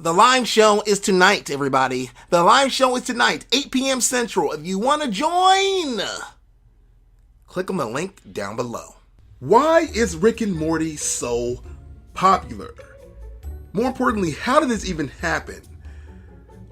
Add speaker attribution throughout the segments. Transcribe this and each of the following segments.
Speaker 1: The live show is tonight, everybody. The live show is tonight, 8 p.m. Central. If you want to join, click on the link down below. Why is Rick and Morty so popular? More importantly, how did this even happen?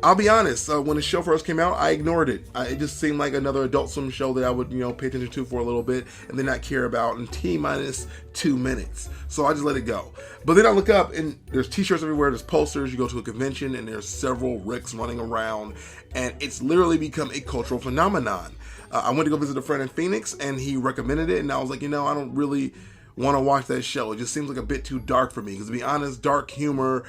Speaker 1: I'll be honest, when the show first came out, I ignored it. It just seemed like another Adult Swim show that I would, pay attention to for a little bit and then not care about in T-minus 2 minutes. So I just let it go. But then I look up and there's t-shirts everywhere, there's posters, you go to a convention and there's several Ricks running around and it's literally become a cultural phenomenon. I went to go visit a friend in Phoenix and he recommended it and I was like, I don't really want to watch that show. It just seems like a bit too dark for me. Because to be honest, dark humor,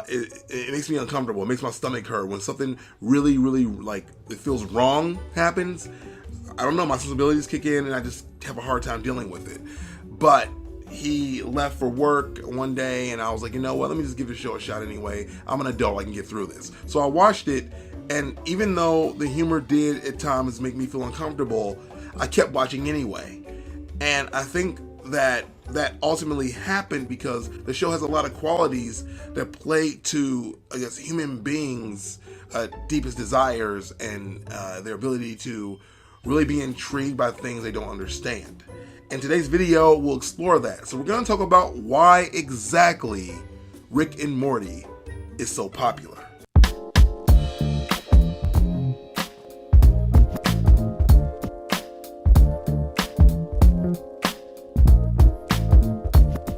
Speaker 1: it makes me uncomfortable. It makes my stomach hurt. When something really, it feels wrong happens, I don't know, my sensibilities kick in and I just have a hard time dealing with it. But he left for work one day and I was like, you know what, let me just give the show a shot anyway. I'm an adult, I can get through this. So I watched it, and even though the humor did at times make me feel uncomfortable, I kept watching anyway. And I think that ultimately happened because the show has a lot of qualities that play to, I guess, human beings' deepest desires and their ability to really be intrigued by things they don't understand. In today's video, we'll explore that. So we're going to talk about why exactly Rick and Morty is so popular.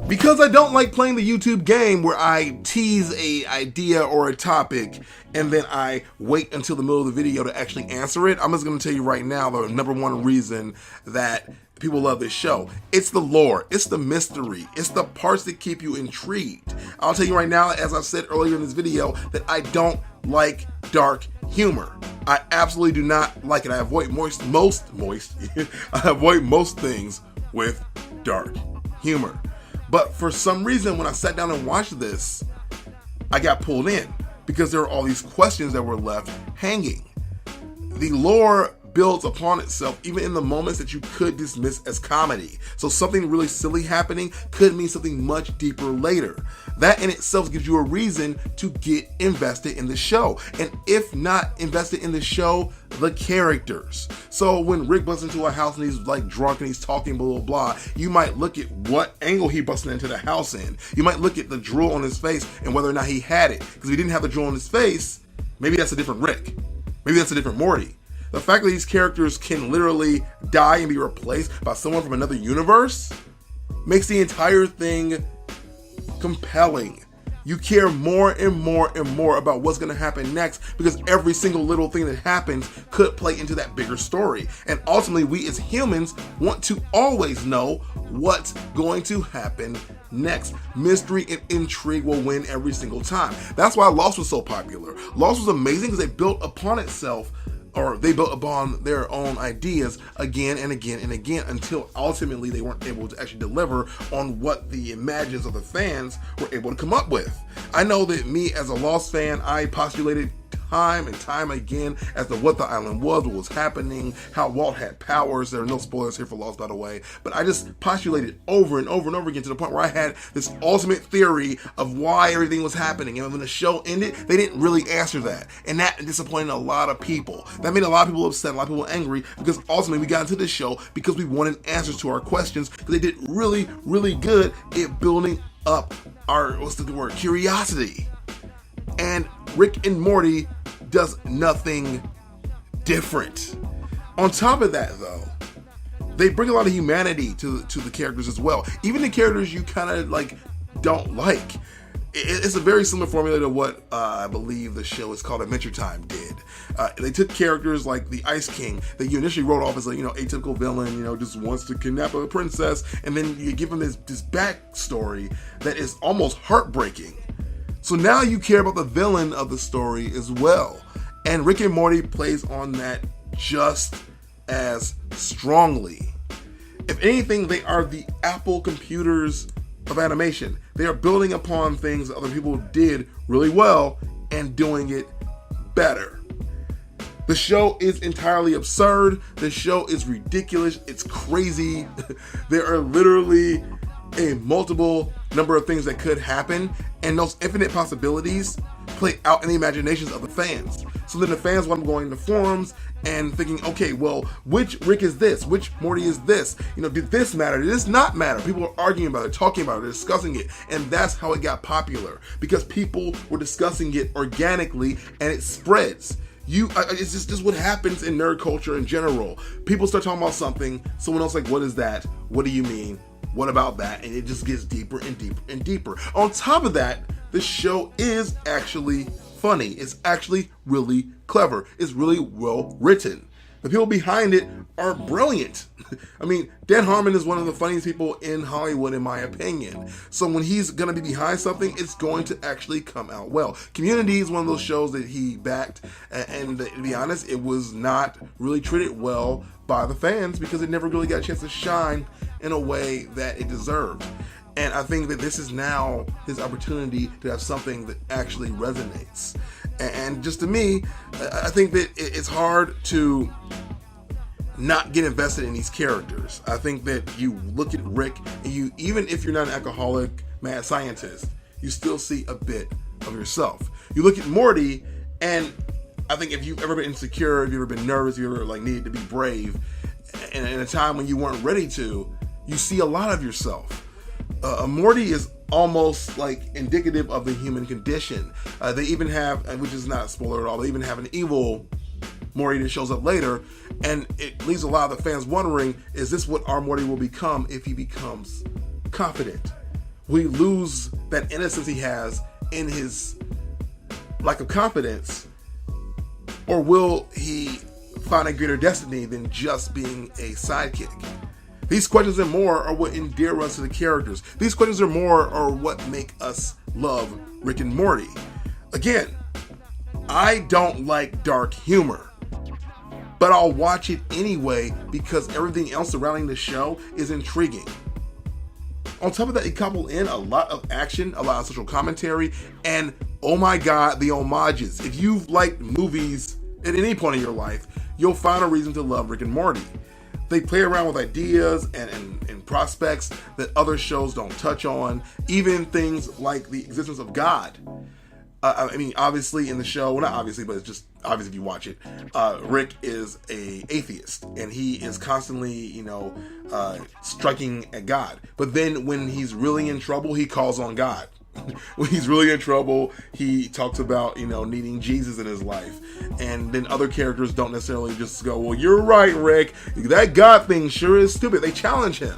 Speaker 1: Because I don't like playing the YouTube game where I tease a idea or a topic and then I wait until the middle of the video to actually answer it, I'm just going to tell you right now the number one reason that people love this show. It's the lore, it's the mystery, it's the parts that keep you intrigued. I'll tell you right now, as I said earlier in this video, that I don't like dark humor. I absolutely do not like it. I avoid I avoid most things with dark humor. But for some reason, when I sat down and watched this, I got pulled in because there were all these questions that were left hanging. The lore builds upon itself even in the moments that you could dismiss as comedy. So something really silly happening could mean something much deeper later. That in itself gives you a reason to get invested in the show. And if not invested in the show, the characters. So when Rick busts into a house and he's like drunk and he's talking blah blah blah, you might look at what angle he busted into the house in. You might look at the drool on his face and whether or not he had it. Because if he didn't have the drool on his face, maybe that's a different Rick. Maybe that's a different Morty. The fact that these characters can literally die and be replaced by someone from another universe makes the entire thing compelling. You care more and more and more about what's going to happen next because every single little thing that happens could play into that bigger story. And ultimately, we as humans want to always know what's going to happen next. Mystery and intrigue will win every single time. That's why Lost was so popular. Lost was amazing because they built upon itself, or they built upon their own ideas again and again and again until ultimately they weren't able to actually deliver on what the imagines of the fans were able to come up with. I know that me as a Lost fan, I postulated time and time again as to what the island was, what was happening, how Walt had powers. There are no spoilers here for Lost, by the way, but I just postulated over and over and over again to the point where I had this ultimate theory of why everything was happening. And when the show ended, they didn't really answer that. And that disappointed a lot of people. That made a lot of people upset, a lot of people angry, because ultimately we got into this show because we wanted answers to our questions, because they did really, really good at building up our, curiosity. And Rick and Morty does nothing different. On top of that, though, they bring a lot of humanity to the characters as well. Even the characters you kind of don't like. It's a very similar formula to what I believe the show is called Adventure Time did. They took characters like the Ice King that you initially wrote off as a atypical villain, just wants to kidnap a princess, and then you give him this backstory that is almost heartbreaking. So now you care about the villain of the story as well. And Rick and Morty plays on that just as strongly. If anything, they are the Apple computers of animation. They are building upon things that other people did really well and doing it better. The show is entirely absurd. The show is ridiculous. It's crazy. There are literally a multiple number of things that could happen, and those infinite possibilities play out in the imaginations of the fans. So then the fans wind up going to forums and thinking, okay, well, which Rick is this? Which Morty is this? You know, did this matter? Did this not matter? People are arguing about it, talking about it, discussing it. And that's how it got popular, because people were discussing it organically and it spreads. It's just what happens in nerd culture in general. People start talking about something, someone else like, what is that? What do you mean? What about that? And it just gets deeper and deeper and deeper. On top of that, the show is actually funny. It's actually really clever. It's really well written. The people behind it are brilliant. I mean, Dan Harmon is one of the funniest people in Hollywood, in my opinion. So when he's going to be behind something, it's going to actually come out well. Community is one of those shows that he backed, and to be honest, it was not really treated well by the fans because it never really got a chance to shine in a way that it deserved. And I think that this is now his opportunity to have something that actually resonates. And just to me, I think that it's hard to not get invested in these characters. I think that you look at Rick, and you, even if you're not an alcoholic mad scientist, you still see a bit of yourself. You look at Morty, and I think if you've ever been insecure, if you've ever been nervous, if you ever needed to be brave, and in a time when you weren't ready to, you see a lot of yourself. Morty is almost like indicative of the human condition. They even have, which is not a spoiler at all, they even have an evil Morty that shows up later, and it leaves a lot of the fans wondering, is this what our Morty will become if he becomes confident? Will he lose that innocence he has in his lack of confidence, or will he find a greater destiny than just being a sidekick? These questions and more are what endear us to the characters. These questions and more are what make us love Rick and Morty. Again, I don't like dark humor, but I'll watch it anyway because everything else surrounding the show is intriguing. On top of that, you couple in a lot of action, a lot of social commentary, and oh my god, the homages. If you've liked movies at any point in your life, you'll find a reason to love Rick and Morty. They play around with ideas and prospects that other shows don't touch on, even things like the existence of God. I mean, obviously in the show, well, not obviously, but it's just obvious if you watch it, Rick is an atheist, and he is constantly, striking at God. But then when he's really in trouble, he calls on God. When he's really in trouble, he talks about, needing Jesus in his life. And then other characters don't necessarily just go, well, you're right, Rick. That God thing sure is stupid. They challenge him.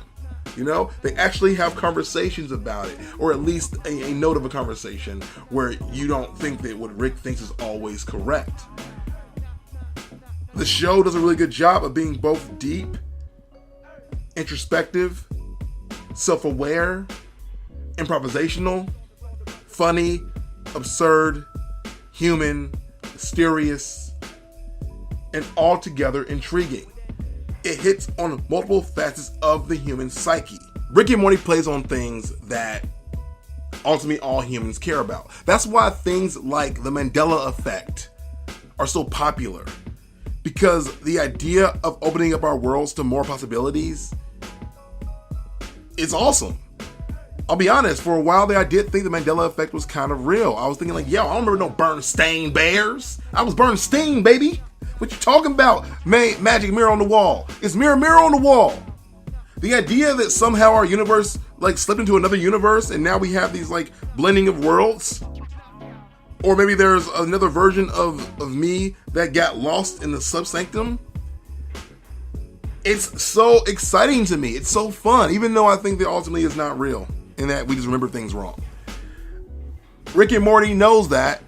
Speaker 1: They actually have conversations about it, or at least a note of a conversation where you don't think that what Rick thinks is always correct. The show does a really good job of being both deep, introspective, self-aware, improvisational, funny, absurd, human, mysterious, and altogether intriguing. It hits on multiple facets of the human psyche. Rick and Morty plays on things that ultimately all humans care about. That's why things like the Mandela effect are so popular, because the idea of opening up our worlds to more possibilities is awesome. I'll be honest, for a while there, I did think the Mandela effect was kind of real. I was thinking like, yo, I don't remember no Bernstein Bears. I was Bernstein, baby. What you talking about? Magic mirror on the wall. It's mirror on the wall. The idea that somehow our universe slipped into another universe and now we have these blending of worlds. Or maybe there's another version of me that got lost in the subsanctum. It's so exciting to me. It's so fun, even though I think that ultimately it's not real and that we just remember things wrong. Rick and Morty knows that,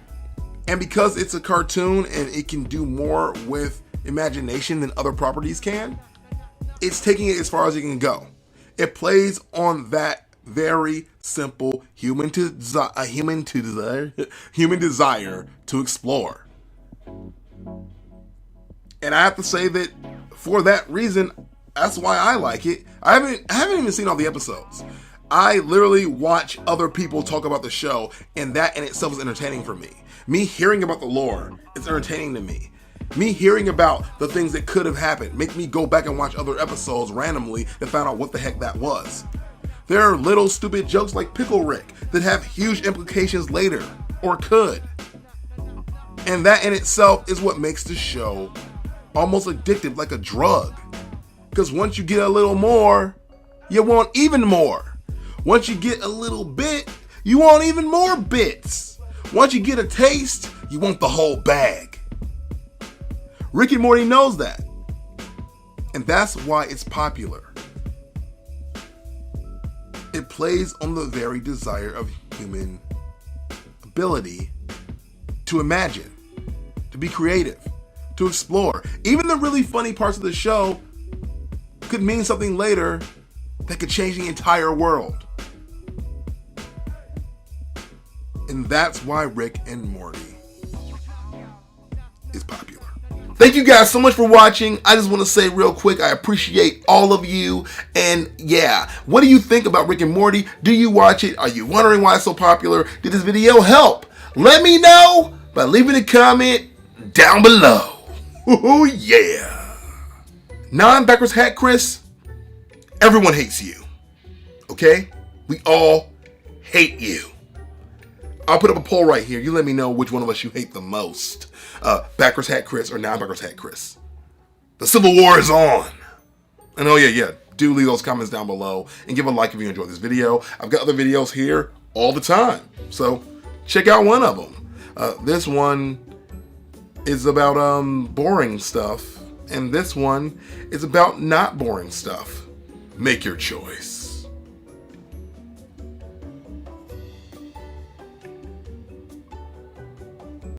Speaker 1: and because it's a cartoon and it can do more with imagination than other properties can, it's taking it as far as it can go. It plays on that very simple human desire to explore. And I have to say that for that reason, that's why I like it. I haven't even seen all the episodes. I literally watch other people talk about the show, and that in itself is entertaining for me. Me hearing about the lore is entertaining to me. Me hearing about the things that could have happened make me go back and watch other episodes randomly to find out what the heck that was. There are little stupid jokes like Pickle Rick that have huge implications later, or could. And that in itself is what makes the show almost addictive, like a drug. Because once you get a little more, you want even more. Once you get a little bit, you want even more bits. Once you get a taste, you want the whole bag. Rick and Morty knows that. And that's why it's popular. It plays on the very desire of human ability to imagine, to be creative, to explore. Even the really funny parts of the show could mean something later that could change the entire world. And that's why Rick and Morty is popular. Thank you guys so much for watching. I just want to say real quick, I appreciate all of you. And yeah, what do you think about Rick and Morty? Do you watch it? Are you wondering why it's so popular? Did this video help? Let me know by leaving a comment down below. Oh yeah. Non-backwards hat Chris, everyone hates you. Okay? We all hate you. I'll put up a poll right here. You let me know which one of us you hate the most. Backwards hat Chris or non-backwards hat Chris. The Civil War is on. And oh yeah, do leave those comments down below and give a like if you enjoyed this video. I've got other videos here all the time, so check out one of them. This one is about boring stuff, and this one is about not boring stuff. Make your choice.